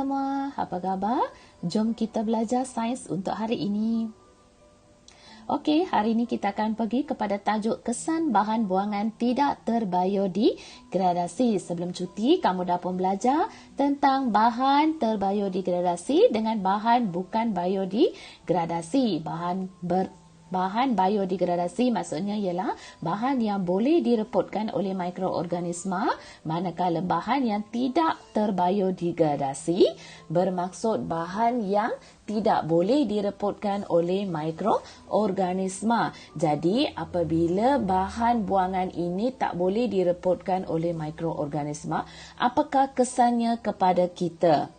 semua, apa khabar? Jom kita belajar sains untuk hari ini. Okey, hari ini kita akan pergi kepada tajuk kesan bahan buangan tidak terbiodegradasi. Sebelum cuti, kamu dah pun belajar tentang bahan terbiodegradasi dengan bahan bukan biodegradasi. Bahan biodegradasi maksudnya ialah bahan yang boleh direpotkan oleh mikroorganisma, manakala bahan yang tidak terbiodegradasi bermaksud bahan yang tidak boleh direpotkan oleh mikroorganisma. Jadi, apabila bahan buangan ini tak boleh direpotkan oleh mikroorganisma, apakah kesannya kepada kita?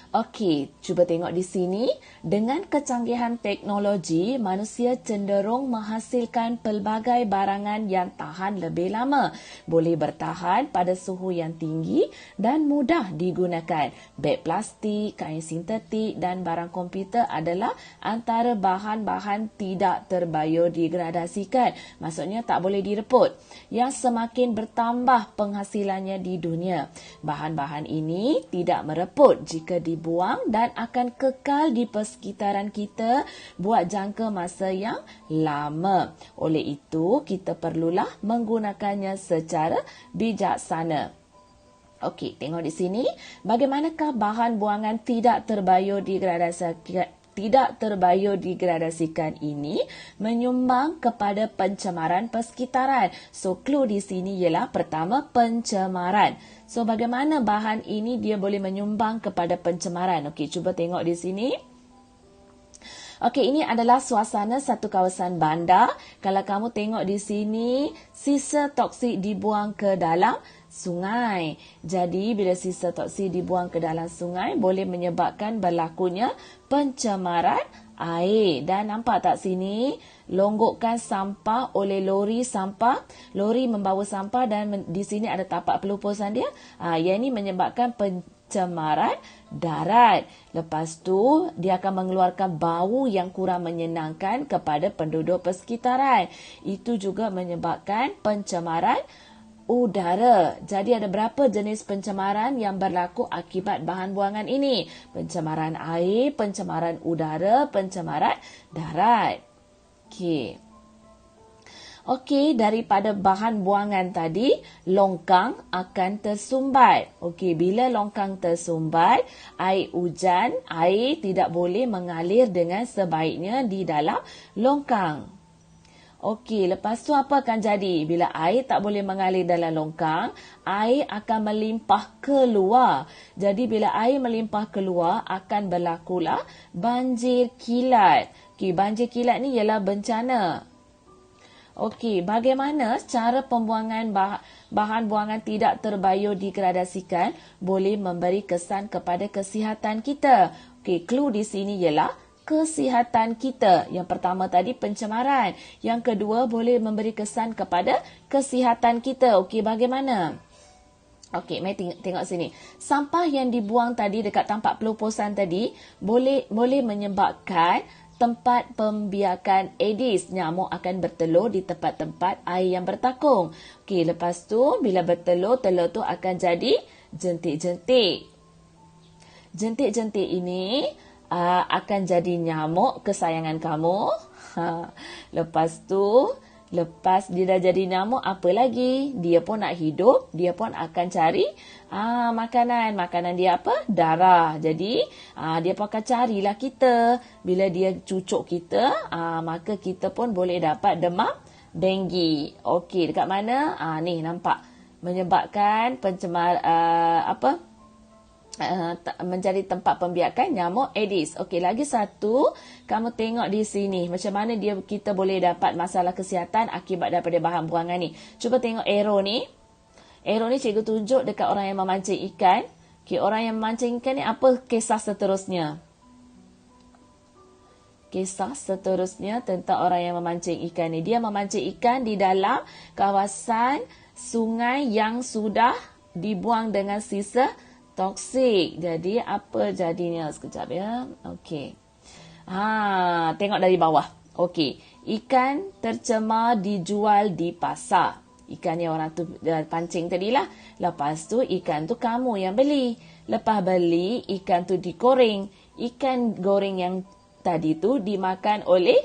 Okey, cuba tengok di sini. Dengan kecanggihan teknologi, manusia cenderung menghasilkan pelbagai barangan yang tahan lebih lama. Boleh bertahan pada suhu yang tinggi dan mudah digunakan. Beg plastik, kain sintetik dan barang komputer adalah antara bahan-bahan tidak terbiodegradasikan. Maksudnya tak boleh direput. Yang semakin bertambah penghasilannya di dunia. Bahan-bahan ini tidak mereput jika dibuang dan akan kekal di persekitaran kita buat jangka masa yang lama. Oleh itu, kita perlulah menggunakannya secara bijaksana. Okey, tengok di sini. Bagaimanakah bahan buangan tidak terbiodegradasikan ini menyumbang kepada pencemaran persekitaran. So, clue di sini ialah pertama, pencemaran. So, bagaimana bahan ini dia boleh menyumbang kepada pencemaran? Okey, cuba tengok di sini. Okey, ini adalah suasana satu kawasan bandar. Kalau kamu tengok di sini, sisa toksik dibuang ke dalam sungai. Jadi, bila sisa toksik dibuang ke dalam sungai, boleh menyebabkan berlakunya pencemaran air. Dan nampak tak sini, longgokkan sampah oleh lori sampah. Lori membawa sampah dan di sini ada tapak pelupusan dia. Yang ini menyebabkan pencemaran darat. Lepas tu, dia akan mengeluarkan bau yang kurang menyenangkan kepada penduduk persekitaran. Itu juga menyebabkan pencemaran udara. Jadi ada berapa jenis pencemaran yang berlaku akibat bahan buangan ini? Pencemaran air, pencemaran udara, pencemaran darat. Okey, daripada bahan buangan tadi, longkang akan tersumbat. Okey, bila longkang tersumbat, air hujan, air tidak boleh mengalir dengan sebaiknya di dalam longkang. Okey, lepas tu apa akan jadi? Bila air tak boleh mengalir dalam longkang, air akan melimpah keluar. Jadi bila air melimpah keluar, akan berlakulah banjir kilat. Okey, banjir kilat ni ialah bencana. Okey, bagaimana cara pembuangan bahan buangan tidak terbiodegradasikan boleh memberi kesan kepada kesihatan kita? Okey, clue di sini ialah kesihatan kita. Yang pertama tadi pencemaran. Yang kedua boleh memberi kesan kepada kesihatan kita. Okey, bagaimana? Okey, mari tengok sini. Sampah yang dibuang tadi dekat tapak pelupusan tadi boleh menyebabkan tempat pembiakan Aedes. Nyamuk akan bertelur di tempat-tempat air yang bertakung. Okey, lepas tu bila bertelur, telur tu akan jadi jentik-jentik. Jentik-jentik ini akan jadi nyamuk kesayangan kamu. Lepas tu, lepas dia dah jadi nyamuk, apa lagi? Dia pun nak hidup, dia pun akan cari makanan. Makanan dia apa? Darah. Jadi, dia pun akan carilah kita. Bila dia cucuk kita, maka kita pun boleh dapat demam denggi. Okey, dekat mana? Ni nampak. Menyebabkan menjadi tempat pembiakan nyamuk Aedes. Okey, lagi satu, kamu tengok di sini macam mana kita boleh dapat masalah kesihatan akibat daripada bahan buangan ni. Cuba tengok arrow ni. Arrow ni cikgu tunjuk dekat orang yang memancing ikan. Okey, orang yang memancing ikan ni apa kisah seterusnya? Kisah seterusnya tentang orang yang memancing ikan ni. Dia memancing ikan di dalam kawasan sungai yang sudah dibuang dengan sisa toksik. Jadi apa jadinya? Sekejap ya. Okey. Tengok dari bawah. Okey. Ikan tercemar dijual di pasar. Ikan yang orang tu pancing tadilah. Lepas tu ikan tu kamu yang beli. Lepas beli, ikan tu digoreng. Ikan goreng yang tadi tu dimakan oleh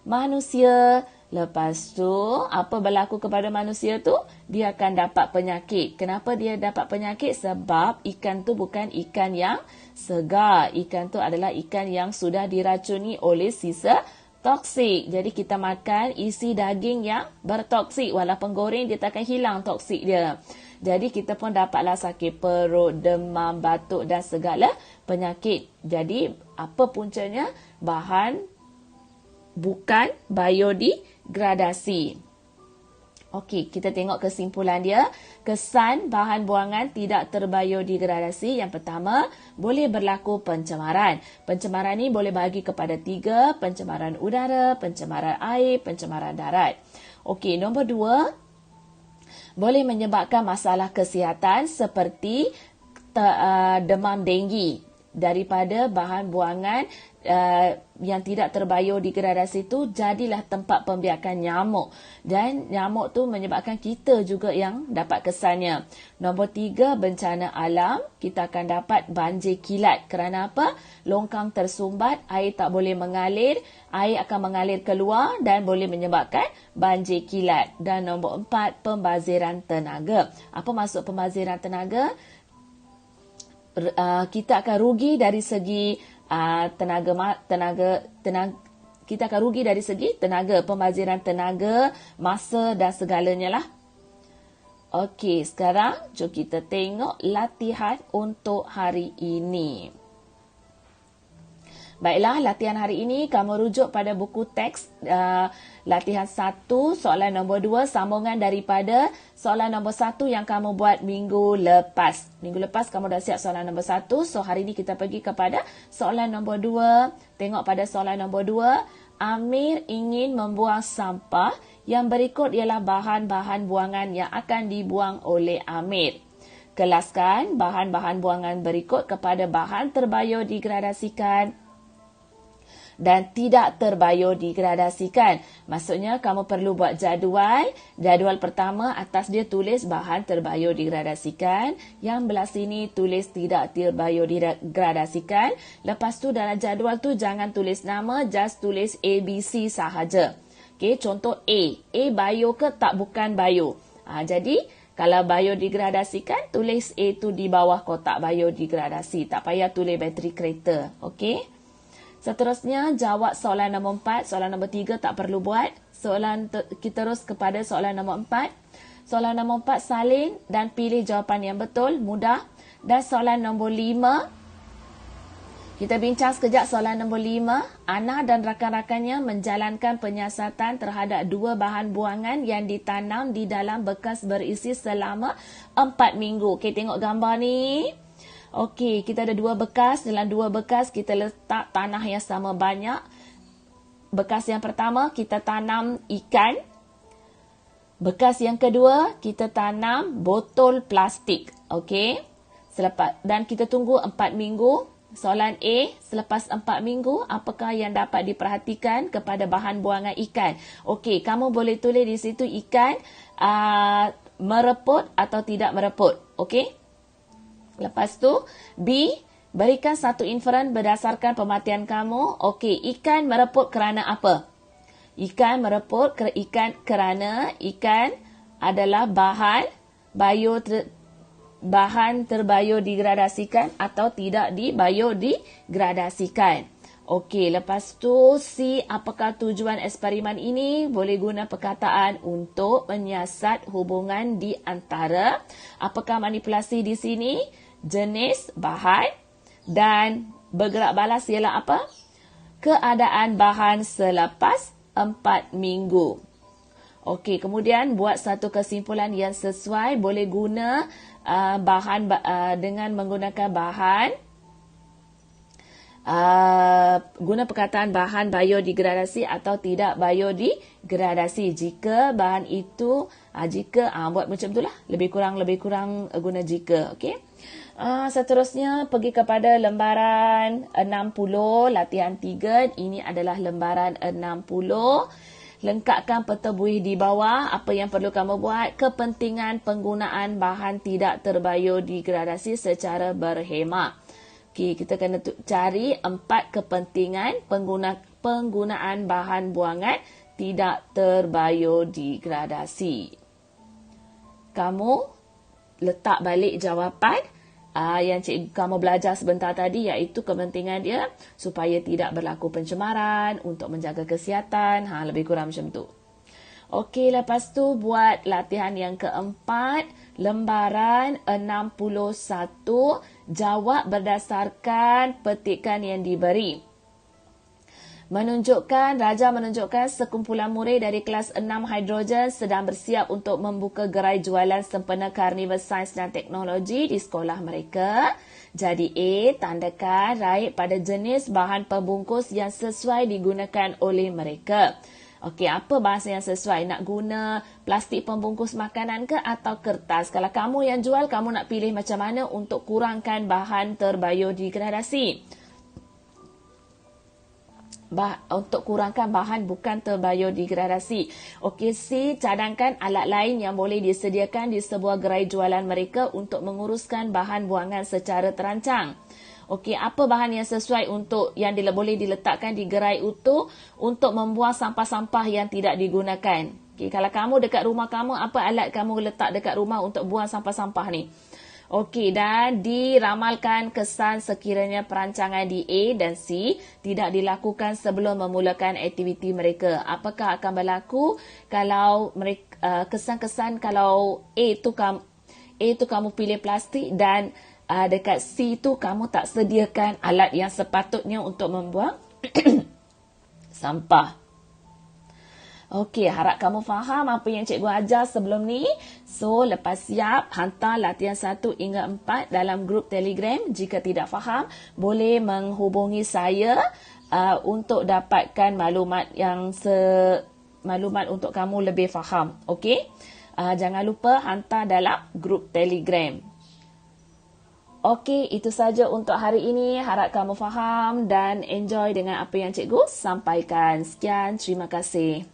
manusia. Lepas tu, apa berlaku kepada manusia tu? Dia akan dapat penyakit. Kenapa dia dapat penyakit? Sebab ikan tu bukan ikan yang segar. Ikan tu adalah ikan yang sudah diracuni oleh sisa toksik. Jadi kita makan isi daging yang bertoksik. Walaupun goreng, dia takkan hilang toksik dia. Jadi kita pun dapatlah sakit perut, demam, batuk dan segala penyakit. Jadi apa puncanya? Bahan bukan biodegradasi. Okey, kita tengok kesimpulan dia. Kesan bahan buangan tidak terbiodegradasi. Yang pertama, boleh berlaku pencemaran. Pencemaran ni boleh bagi kepada 3, pencemaran udara, pencemaran air, pencemaran darat. Okey, nombor 2, boleh menyebabkan masalah kesihatan seperti demam denggi daripada bahan buangan yang tidak terbiodegradasi tu jadilah tempat pembiakan nyamuk, dan nyamuk tu menyebabkan kita juga yang dapat kesannya. Nombor 3, bencana alam, kita akan dapat banjir kilat. Kerana apa? Longkang tersumbat, air tak boleh mengalir, air akan mengalir keluar dan boleh menyebabkan banjir kilat. Dan nombor 4, pembaziran tenaga. Apa maksud pembaziran tenaga? Kita akan rugi dari segi kita akan rugi dari segi tenaga, pembaziran tenaga, masa dan segalanya lah. Okey, sekarang jom kita tengok latihan untuk hari ini. Baiklah, latihan hari ini kamu rujuk pada buku teks latihan 1, soalan nombor 2, sambungan daripada soalan nombor 1 yang kamu buat minggu lepas. Minggu lepas kamu dah siap soalan nombor 1, so hari ini kita pergi kepada soalan nombor 2. Tengok pada soalan nombor 2, Amir ingin membuang sampah, yang berikut ialah bahan-bahan buangan yang akan dibuang oleh Amir. Kelaskan bahan-bahan buangan berikut kepada bahan terbiodegradasikan dan tidak terbiodegradasikan. Maksudnya kamu perlu buat jadual. Jadual pertama, atas dia tulis bahan terbiodegradasikan. Yang belah sini tulis tidak terbiodegradasikan. Lepas tu dalam jadual tu jangan tulis nama, just tulis ABC sahaja. Okay, contoh A. A bio ke tak bukan bio. Jadi kalau biodegradasikan, tulis A tu di bawah kotak biodegradasi. Tak payah tulis bateri kereta. Okey. Seterusnya, jawab soalan nombor 4. Soalan nombor 3 tak perlu buat. Kita terus kepada soalan nombor 4. Soalan nombor 4, salin dan pilih jawapan yang betul. Mudah. Dan soalan nombor 5. Kita bincang sekejap soalan nombor 5. Ana dan rakan-rakannya menjalankan penyiasatan terhadap 2 bahan buangan yang ditanam di dalam bekas berisi selama 4 minggu. Okey, tengok gambar ni. Okey, kita ada 2 bekas. Dalam 2 bekas, kita letak tanah yang sama banyak. Bekas yang pertama, kita tanam ikan. Bekas yang kedua, kita tanam botol plastik. Okey. Dan kita tunggu 4 minggu. Soalan A, selepas 4 minggu, apakah yang dapat diperhatikan kepada bahan buangan ikan? Okey, kamu boleh tulis di situ ikan mereput atau tidak mereput. Okey. Lepas tu, B, berikan satu inferan berdasarkan pematian kamu. Okey, ikan mereput kerana apa? Ikan mereput kerana ikan adalah bahan terbiodegradasikan atau tidak dibiodegradasikan. Okey, lepas tu C, apakah tujuan eksperimen ini? Boleh guna perkataan untuk menyiasat hubungan di antara. Apakah manipulasi di sini? Jenis bahan, dan bergerak balas ialah apa? Keadaan bahan selepas 4 minggu. Okey, kemudian buat satu kesimpulan yang sesuai. Boleh guna dengan menggunakan bahan. Guna perkataan bahan biodegradasi atau tidak biodegradasi. Jika bahan itu, buat macam itulah. Lebih kurang guna jika. Okey. Seterusnya pergi kepada lembaran 60, latihan 3. Ini adalah lembaran 60. Lengkapkan peta buih di bawah. Apa yang perlu kamu buat? Kepentingan penggunaan bahan tidak terbiodegradasi secara berhemah. Okay, kita kena cari 4 kepentingan penggunaan bahan buangan tidak terbiodegradasi. Kamu letak balik jawapan yang kamu belajar sebentar tadi, iaitu kepentingan dia supaya tidak berlaku pencemaran, untuk menjaga kesihatan, lebih kurang macam tu. Okey, lepas tu buat latihan yang keempat, lembaran 61, jawab berdasarkan petikan yang diberi. Raja menunjukkan sekumpulan murid dari kelas 6 hidrogen sedang bersiap untuk membuka gerai jualan sempena Karnival Sains dan Teknologi di sekolah mereka. Jadi A, tandakan raih pada jenis bahan pembungkus yang sesuai digunakan oleh mereka. Okey, apa bahasa yang sesuai? Nak guna plastik pembungkus makanan ke atau kertas? Kalau kamu yang jual, kamu nak pilih macam mana untuk kurangkan bahan terbiodegradasi? Untuk kurangkan bahan bukan terbiodegradasi. Okey, C, cadangkan alat lain yang boleh disediakan di sebuah gerai jualan mereka untuk menguruskan bahan buangan secara terancang. Okey, apa bahan yang sesuai untuk yang boleh diletakkan di gerai itu untuk membuang sampah-sampah yang tidak digunakan? Okey, kalau kamu dekat rumah kamu, apa alat kamu letak dekat rumah untuk buang sampah-sampah ni? Okey, dan diramalkan kesan sekiranya perancangan di A dan C tidak dilakukan sebelum memulakan aktiviti mereka. Apakah akan berlaku kalau kesan-kesan kalau A tu kamu pilih plastik dan dekat C tu kamu tak sediakan alat yang sepatutnya untuk membuang sampah. Okey, harap kamu faham apa yang cikgu ajar sebelum ni. So, lepas siap, hantar latihan 1 hingga 4 dalam grup Telegram. Jika tidak faham, boleh menghubungi saya untuk dapatkan maklumat untuk kamu lebih faham. Okey? Jangan lupa hantar dalam grup Telegram. Okey, itu saja untuk hari ini. Harap kamu faham dan enjoy dengan apa yang cikgu sampaikan. Sekian, terima kasih.